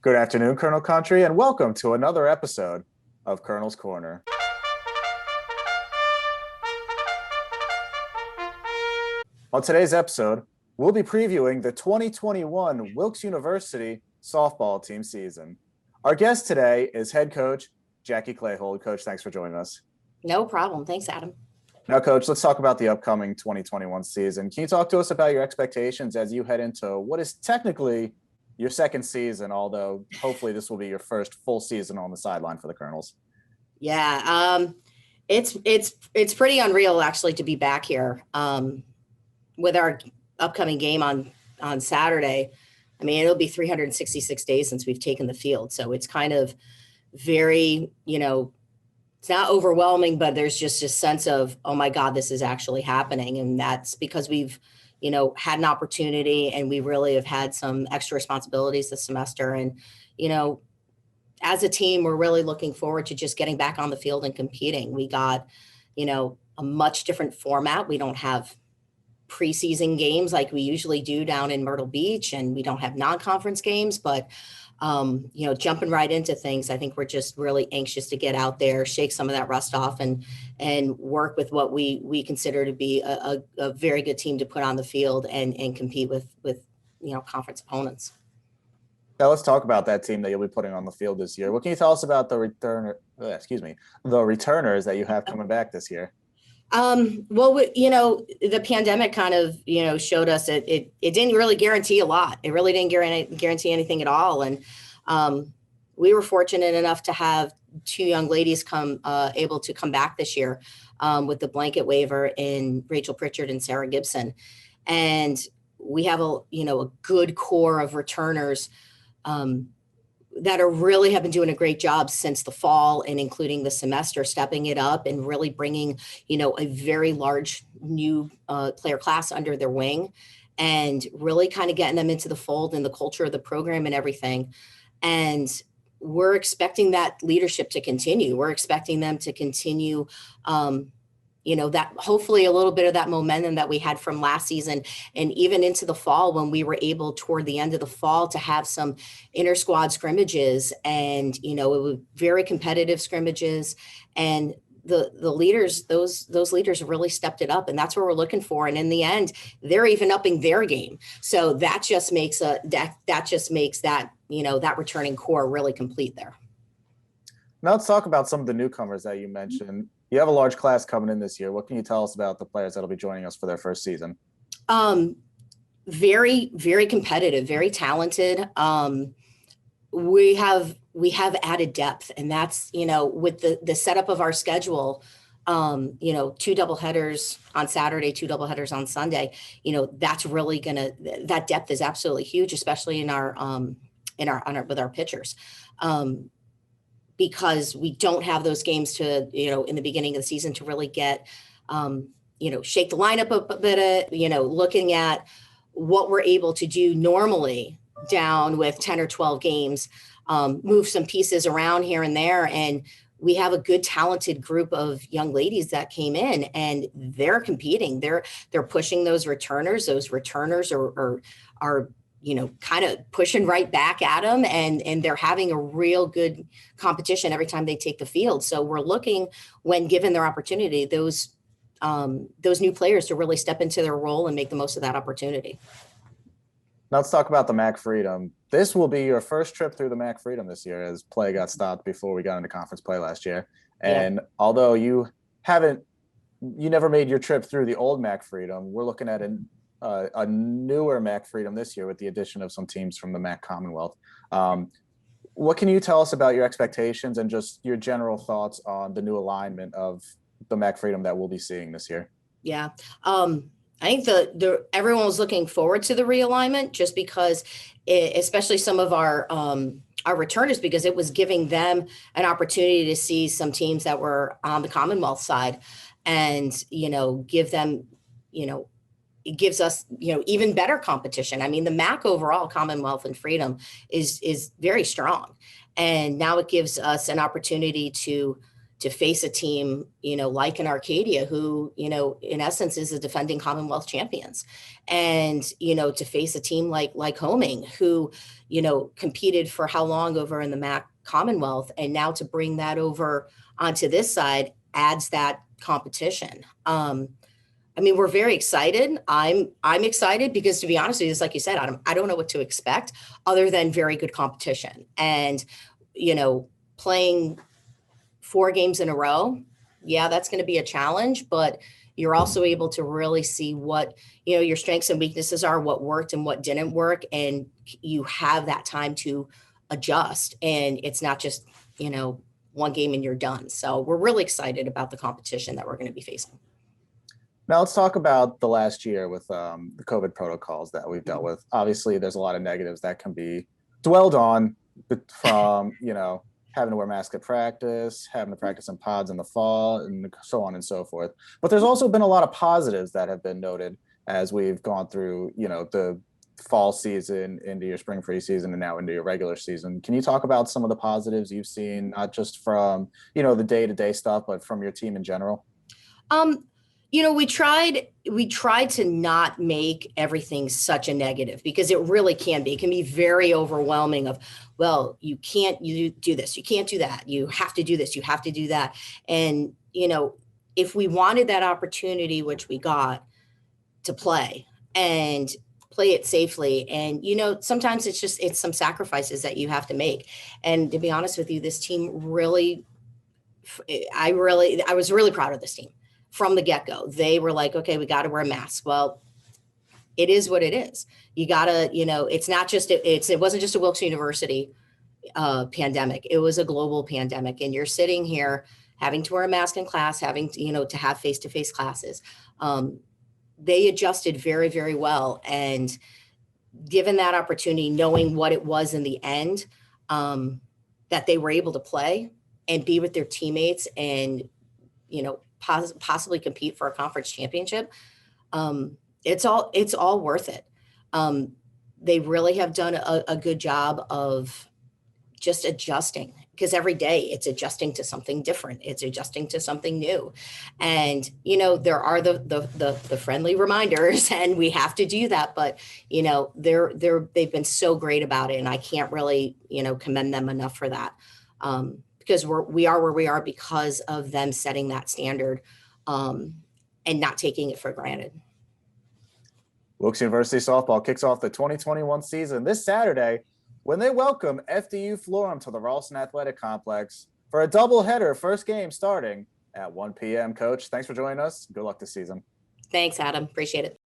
Good afternoon, Colonel Country, and welcome to another episode of Colonel's Corner. On today's episode, we'll be previewing the 2021 Wilkes University softball team season. Our guest today is head coach Jackie Klahold. Coach, thanks for joining us. No problem. Thanks, Adam. Now, Coach, let's talk about the upcoming 2021 season. Can you talk to us about your expectations as you head into what is technically your second season, although hopefully this will be your first full season on the sideline for the Colonels? Yeah, it's pretty unreal actually to be back here with our upcoming game on Saturday. I mean, it'll be 366 days since we've taken the field, so it's kind of very, it's not overwhelming, but there's just a sense of, oh my God, this is actually happening, and that's because we've had an opportunity and we really have had some extra responsibilities this semester. And, as a team, we're really looking forward to just getting back on the field and competing. We got, a much different format. We don't have preseason games like we usually do down in Myrtle Beach, and we don't have non-conference games, but jumping right into things, I think we're just really anxious to get out there, shake some of that rust off, and work with what we consider to be a very good team to put on the field and compete with conference opponents. Now let's talk about that team that you'll be putting on the field this year. What can you tell us about the returners that you have coming back this year? The pandemic kind of, showed us it didn't really guarantee a lot. It really didn't guarantee anything at all. And we were fortunate enough to have two young ladies able to come back this year with the blanket waiver in Rachel Pritchard and Sarah Gibson. And we have a good core of returners that have been doing a great job since the fall, and including the semester, stepping it up and really bringing, a very large new player class under their wing, and really kind of getting them into the fold and the culture of the program and everything. And we're expecting that leadership to continue. We're expecting them to continue, that hopefully a little bit of that momentum that we had from last season, and even into the fall when we were able toward the end of the fall to have some inter squad scrimmages, and it was very competitive scrimmages, and the leaders, those leaders really stepped it up, and that's what we're looking for. And in the end, they're even upping their game. So that just makes that returning core really complete there. Now let's talk about some of the newcomers that you mentioned. You have a large class coming in this year. What can you tell us about the players that'll be joining us for their first season? Very, very competitive, very talented. We have added depth, and that's, with the setup of our schedule, 2 doubleheaders on Saturday, 2 doubleheaders on Sunday, that's really that depth is absolutely huge, especially in our with our pitchers. Because we don't have those games to, in the beginning of the season to really get, shake the lineup a bit, looking at what we're able to do normally down with 10 or 12 games, move some pieces around here and there. And we have a good, talented group of young ladies that came in, and they're competing. They're pushing those returners. Those returners are kind of pushing right back at them, and they're having a real good competition every time they take the field. So we're looking, when given their opportunity, those new players to really step into their role and make the most of that opportunity. Now let's talk about the MAC Freedom. This will be your first trip through the MAC Freedom this year, as play got stopped before we got into conference play last year. And although you never made your trip through the old MAC Freedom, we're looking at a newer MAC Freedom this year with the addition of some teams from the MAC Commonwealth. What can you tell us about your expectations and just your general thoughts on the new alignment of the MAC Freedom that we'll be seeing this year? Yeah. I think everyone was looking forward to the realignment, just because especially some of our returners, because it was giving them an opportunity to see some teams that were on the Commonwealth side, and, give them, it gives us, even better competition. I mean, the MAC overall, Commonwealth and Freedom, is very strong. And now it gives us an opportunity to to face a team, like an Arcadia, who, in essence is the defending Commonwealth champions. And, to face a team like Homing, who, competed for how long over in the MAC Commonwealth, and now to bring that onto this side adds that competition. We're very excited. I'm excited because, to be honest with you, just like you said, I don't know what to expect other than very good competition. And, playing 4 games in a row, yeah, that's going to be a challenge, but you're also able to really see what, your strengths and weaknesses are, what worked and what didn't work. And you have that time to adjust. And it's not just, 1 game and you're done. So we're really excited about the competition that we're going to be facing. Now let's talk about the last year with the COVID protocols that we've dealt with. Obviously, there's a lot of negatives that can be dwelled on from, having to wear masks at practice, having to practice in pods in the fall, and so on and so forth. But there's also been a lot of positives that have been noted as we've gone through, the fall season into your spring free season and now into your regular season. Can you talk about some of the positives you've seen, not just from, the day-to-day stuff, but from your team in general? We tried to not make everything such a negative, because it really can be. It can be very overwhelming of, well, you do this, you can't do that, you have to do this, you have to do that. And, if we wanted that opportunity, which we got, to play and play it safely, and, sometimes it's some sacrifices that you have to make. And to be honest with you, this team I was really proud of this team. From the get-go, they were like, okay, we got to wear a mask. Well, it is what it is. You got to, it's not just, it wasn't just a Wilkes University pandemic. It was a global pandemic. And you're sitting here having to wear a mask in class, having to, to have face-to-face classes. They adjusted very, very well. And given that opportunity, knowing what it was in the end, that they were able to play and be with their teammates and, possibly compete for a conference championship, it's all worth it. They really have done a good job of just adjusting, because every day it's adjusting to something different. It's adjusting to something new. And, there are the friendly reminders, and we have to do that, but, they've been so great about it, and I can't really, commend them enough for that. Because we are where we are because of them setting that standard, and not taking it for granted. Wilkes University softball kicks off the 2021 season this Saturday when they welcome FDU-Florham to the Ralston Athletic Complex for a doubleheader, first game starting at 1 p.m. Coach, thanks for joining us. Good luck this season. Thanks, Adam. Appreciate it.